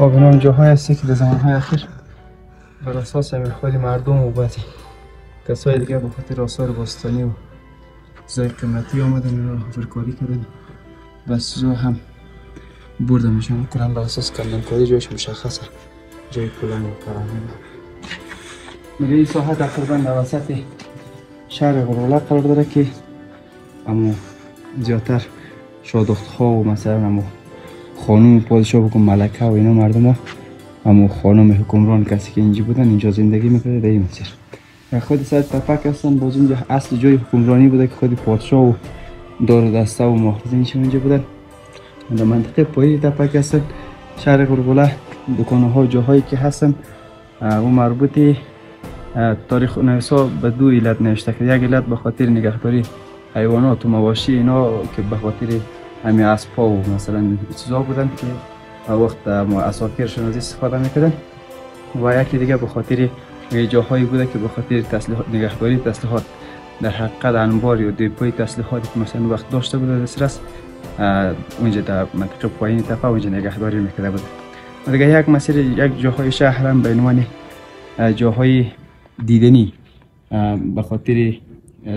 خب این جاهای هستی که در زمانهای اخیر بر اساس امیرخواد مردم و بعضی کسای دیگه به خاطر آثار باستانی و چیزای قیمتی آمدن اینا برکاری کردن و از چیزا هم برده میشن کنن بر اساس کندنکاری جایش مشخصه جای کلنگ و کرانه میگه این ساحه تقریبا در وسط شهر غرغله قرار داره که اما زیادتر شادخت ها و مثلا اما خانم پادشاه بکن ملکه و اینا مردم ها اما خانم حکمران کسی که اینجا بودن اینجا زندگی میکرده در این مسیر خود سید تپک هستن باز اینجا اصل جای حکمرانی بوده که خود پادشاه و دار دسته و محافظینش اینجا بودن در منطقه پایین تپک هستن شهر غرغله دکانه ها جاهایی که هستن و مربوطی تاریخ نویسا به دو علت نوشته که یک علت به خاطر نگهداری حیوانات و مواشی اینا که به خاطر همین اسبا و مثلا چیزا بودن که وقت اساطیر شناسی استفاده میکردن و یکی دیگه به خاطر جاهایی بوده که به خاطر تسلیحات نگهداری تسلیحات در حقیقت انبار یا دیپوی تسلیحاتی که مثلا وقت داشته بوده دسترس اونجا در منطقه پایین تپه اونجا نگهداری میکرده بوده و دیگه یک مسیر یک جاهای شهر هم به عنوان جاهای دیدنی به خاطر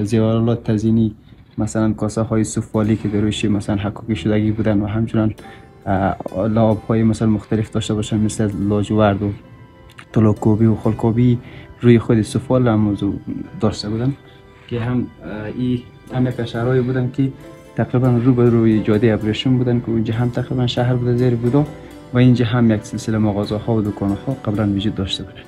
زیورالات تزیینی مثلا کاسه های سفالی که در رویش مثلا حکاکی شدگی بودن و همچنان لعاب های مثلا مختلف داشته باشن مثل لاجورد و طلاکوبی و خالکوبی روی خود سفال هم موضوع داشته بودن که هم یک شهرهایی بودن که تقریبا رو به روی جاده ابریشم بودن که اونجا هم تقریبا شهر بوده زیر بودا و اینجا هم یک سلسله مغازه ها و دکان ها قبلا وجود داشته بودن.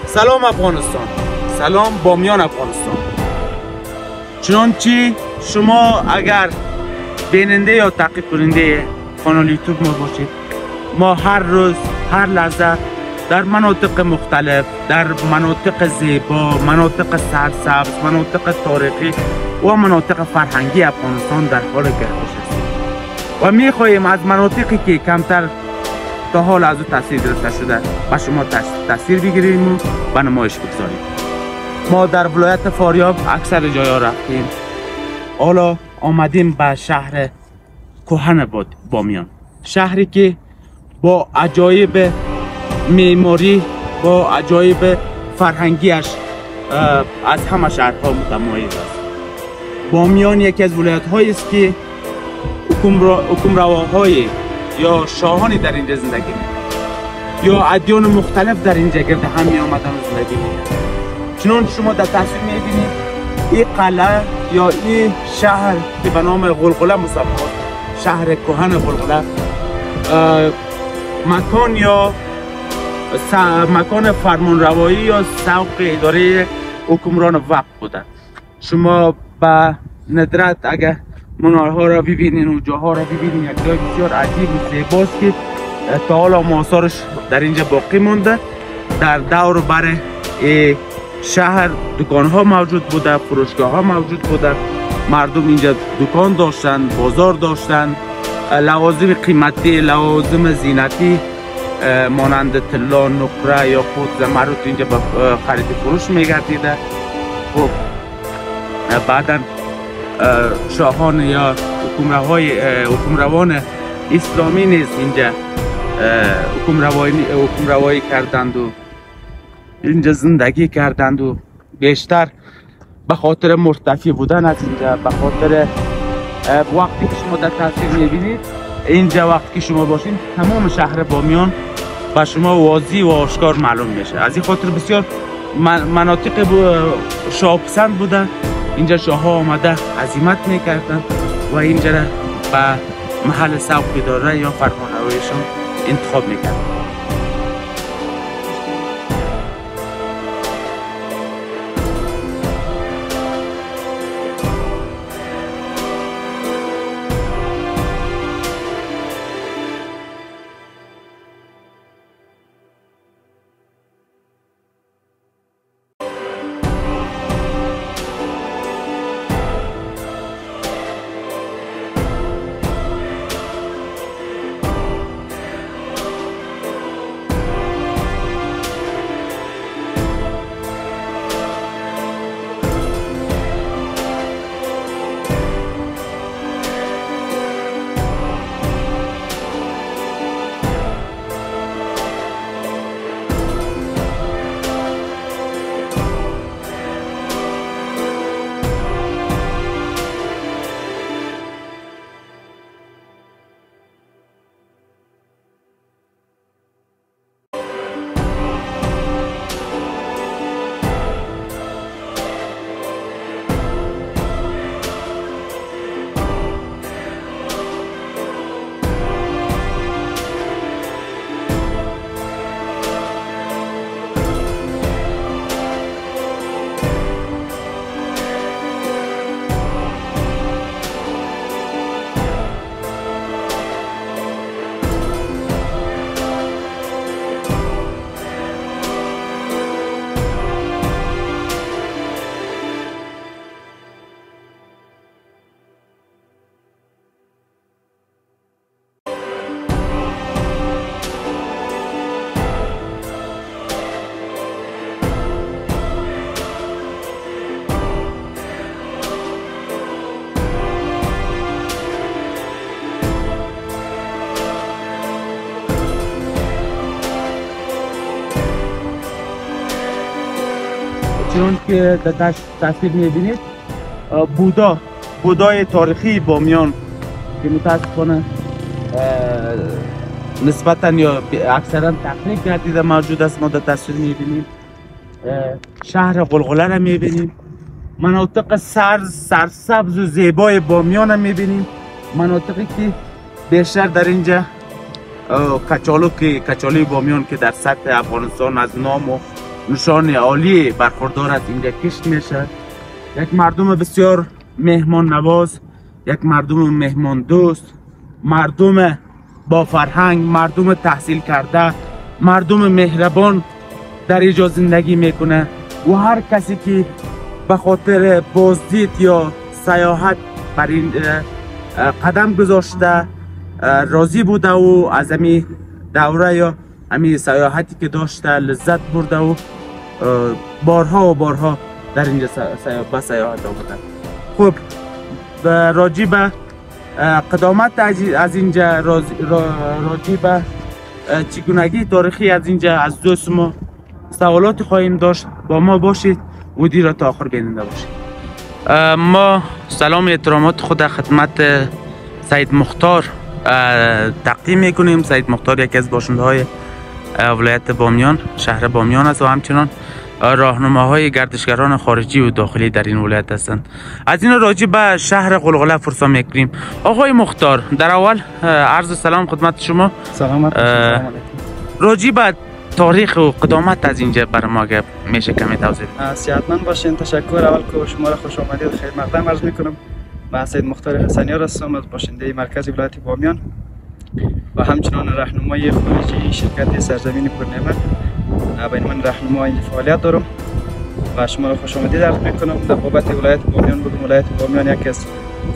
سلام افغانستان، سلام بامیان افغانستان. چنانچه شما اگر بیننده یا تعقیب کننده کانال یوتیوب ما باشید، ما هر روز هر لحظه در مناطق مختلف، در مناطق زیبا، مناطق سرسبز، مناطق تاریخی و مناطق فرهنگی افغانستان در حال گردش هستیم و میخواهیم از مناطقی که کمتر تا حال از او تاثیر گرفته شده و شما تاثیر بگیریم و به نمایش بگذاریم. ما در ولایت فاریاب اکثر جایا رفتیم، حالا آمدیم به شهر کهن بامیان، شهری که با عجایب معماری با عجایب فرهنگیش از همه شهرها متمایز است. بامیان یکی از ولایت هایی است که حکمرواهای یا شاهانی در اینجا زندگی می‌کنند یا ادیان مختلف در اینجا گرد هم می آمدن و زندگی می‌کردند. چنانچه شما در تصویر می‌بینید این قلعه یا این شهر که به نام غلغله مسمى شهر کهن غلغله مکان فرمانروایی یا سوق اداره حکمران وقت بوده. شما به ندرت اگر منارها را ببینین و جاها را ببینین، یک جای بسیار عجیب و زیباست که تا حالا آثارش در اینجا باقی مونده. در دور بر شهر دکان ها موجود بوده، فروشگاه ها موجود بوده، مردم اینجا دکان داشتن، بازار داشتن، لوازم قیمتی، لوازم زینتی مانند طلا، نقره یا خود زمرد اینجا به خرید فروش میگردیده. خب بعدا شاهان یا حکمروان اسلامی نیز اینجا حکمروایی کردند و اینجا زندگی کردند و بیشتر به خاطر مرتفع بودن از اینجا، به خاطر وقتی که شما در تصویر میبینید اینجا وقتی که شما باشین تمام شهر بامیان به شما واضح و آشکار معلوم میشه. از این خاطر بسیار مناطق شاهپسند بودن، اینجا شاه ها آمده عزیمت میکردن و اینجا را به محل سوق اداره یا فرمانرواییشان انتخاب میکردن. همچنان که در تصویر میبینید بودای تاریخی بامیان که متاسفانه نسبتا یا اکثرا تخریب گردیده موجود است. ما در تصویر میبینیم شهر غلغله را میبینیم، مناطق سرسبز و زیبای بامیان را میبینیم، مناطقی که بیشتر در اینجا کچالوی بامیان که در سطح افغانستان از نام و نشان عالی برخوردار است اینجا کشت میشه. یک مردم بسیار مهمان نواز، یک مردم مهمان دوست، مردم با فرهنگ، مردم تحصیل کرده، مردم مهربان در اینجا زندگی میکنه و هر کسی که به خاطر بازدید یا سیاحت بر این قدم گذاشته راضی بوده و از امی دوره یا امی سیاحتی که داشته لذت برده و بارها و بارها در اینجا به سیاحت آمده. خب راجع به قدامت از اینجا، راجع به چگونگی تاریخی از اینجا از دوست ما سوالات خواهیم داشت. با ما باشید و دی را تا آخر بیننده باشید. ما سلام احترامات خود خدمت سید مختار تقدیم میکنیم. سید مختار یکی از باشنده های ولایت بامیان، شهر بامیان است و همچنان راهنماهای گردشگران خارجی و داخلی در این ولایت هستند. از این راجع به شهر غلغله فرصت میکنیم. آقای مختار، در اول عرض سلام خدمت شما. سلامت. راجع به تاریخ و قدامت از اینجا بر ما میشه کمی توضیح بدید؟ صحتمند باشین. تشکر. اول که شما را خوش آمدید خیر مقدم عرض میکنم. من سید مختار حسنیار هستم از باشنده مرکز ولایت بامیان و همچنان راهنمای خارجی شرکت سرزمین پرنعمت. من راهنما این فعالیت دارم و شما را خوش آمدید عرض میکنم. در بابت ولایت بامیان بگم ولایت بامیان یکی از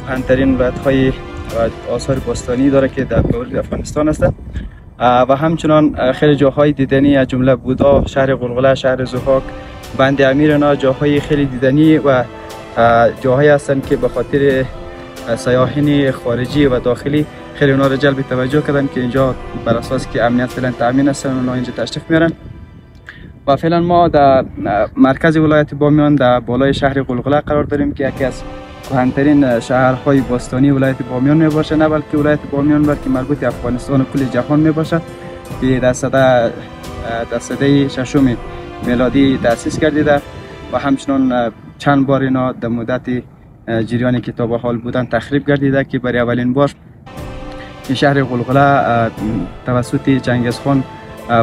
کهن‌ترین ولایت‌های آثار باستانی داره که در داخل افغانستان است و همچنان خیلی جاهای دیدنی از جمله بودا، شهر غلغله، شهر ضحاک، بند امیر، اینا جاهای خیلی دیدنی و جاهایی هستند که به خاطر سیاحین خارجی و داخلی خیلی اونا را جلب توجه کردن که اینجا بر اساس که امنیت فعلا تامین هستن اونا اینجا تشریف میارن. و فعلا ما در مرکز ولایت بامیان در بالای شهر غلغله قرار داریم که یکی از کهن‌ترین شهرهای باستانی ولایت بامیان می باشه، نه بلکه ولایت بامیان بلکه مربوط افغانستان و کل جهان می باشه که در سده ششم میلادی تأسیس گردیده و همچنان چند بار اینا در مدت جریان که تا به حال بودن تخریب گردیده که برای اولین بار این شهر غلغله توسط چنگیزخان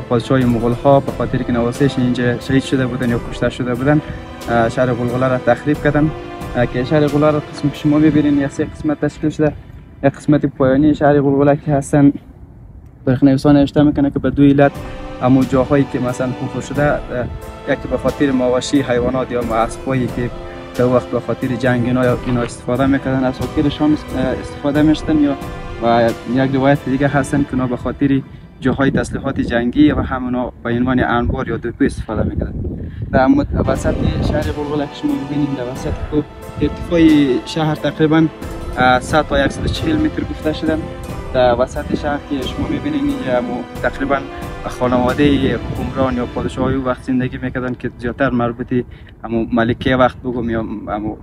پادشاه مغول ها به خاطر که نواسیش اینجا شهید شده بودن یا کشته شده بودن شهر غلغله را تخریب کردن که شهر غلغله را قسم که شما میبینین یا سه قسمت تشکیل شده. یک قسمت پایانی شهر غلغله که هستن برخنویسان اشاره میکنه که به دو علت اما جاهایی که مثلا حفر شده، یکی به خاطر مواشی حیوانات یا اسبایی که در وقت به خاطر جنگ اینا استفاده میکردن، اساطیرش هم استفاده میشدن، یا و یک روایت دیگه هستن که اونا به خاطر جاهای تسلیحات جنگی و همونا به عنوان انبار یا دپو استفاده میکردن. در وسط شهر غلغله که شما میبینید در وسط ارتفاع شهر تقریبا 100 تا 140 متر گفته شدن. در وسط شهر که شما میبینید اینجا تقریبا خانواده حکمران یا پادشاهی وقت زندگی میکردن که زیادتر مربوط همو ملکه وقت بگم یا همو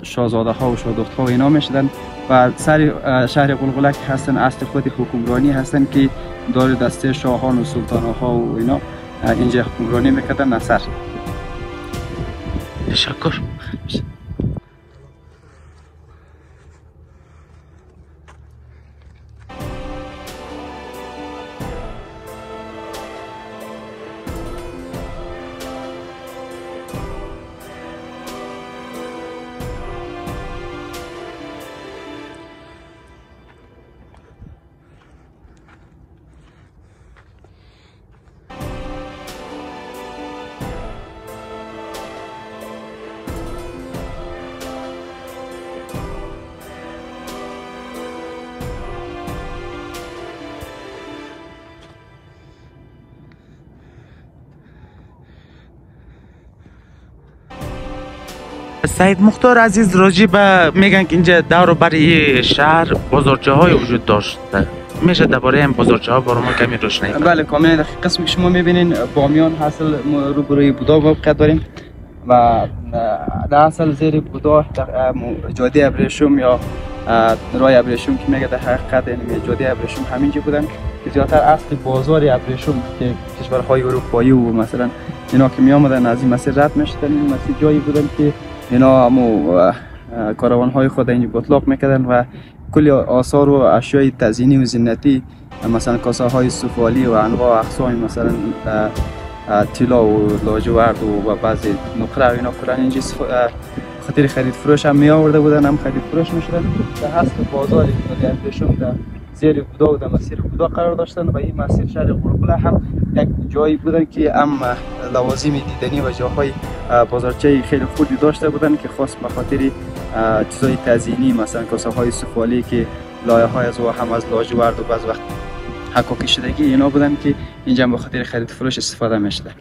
شاهزاده ها و شاهدخت ها و اینا میشدن و سر شهر غلغله که هستن اصل خود حکمرانی هستن که دار دسته شاهان و سلطان ها و اینا اینجا حکمرانی میکردن نصر. تشکر. سید مختار عزیز، راجع به میگن که اینجا دور بر شهر بازارچه های وجود داشت، میشه درباره این بازارچه ها برای ما کمی روشنایی کنید؟ بله کاملا. قسمی که شما میبینین بامیان حاصل روبروی بودا موقع داریم و در اصل زیر بودا جاده ابریشم یا راه ابریشم که میگه در حقیقت یعنی جاده ابریشم همینجا بودن که زیادتر اصل بازار ابریشم که کشورهای اروپایی و مثلا اینا که می آمدن از این مسیر رد میشدن، این مسیر جایی بودن که اینا همو کاروانهای خود اینجا اطلاق میکردن و کلی آثار و اشیای تزیینی و زینتی مثلا کاسه های سفالی و انواع اقسام مثلا طلا و لاجورد و بعضی نقره و اینا کلان اینجا خاطر خرید فروش هم می آورده بودن، هم خرید فروش میشدن. در اصل بازار ابریشم در زیر بودا و در مسیر بودا قرار داشتن و این مسیر شهر غربله هم یک جایی بودن که هم لوازم دیدنی و جاهای بازارچه خیلی خوبی داشته بودن که خاص به خاطر چیزای تزیینی مثلا کاسه های سفالی که لایه های از و هم از لاجورد و بعض وقت حکاکی شدگی اینا بودن که اینجا به خاطر خرید فروش استفاده میشدن.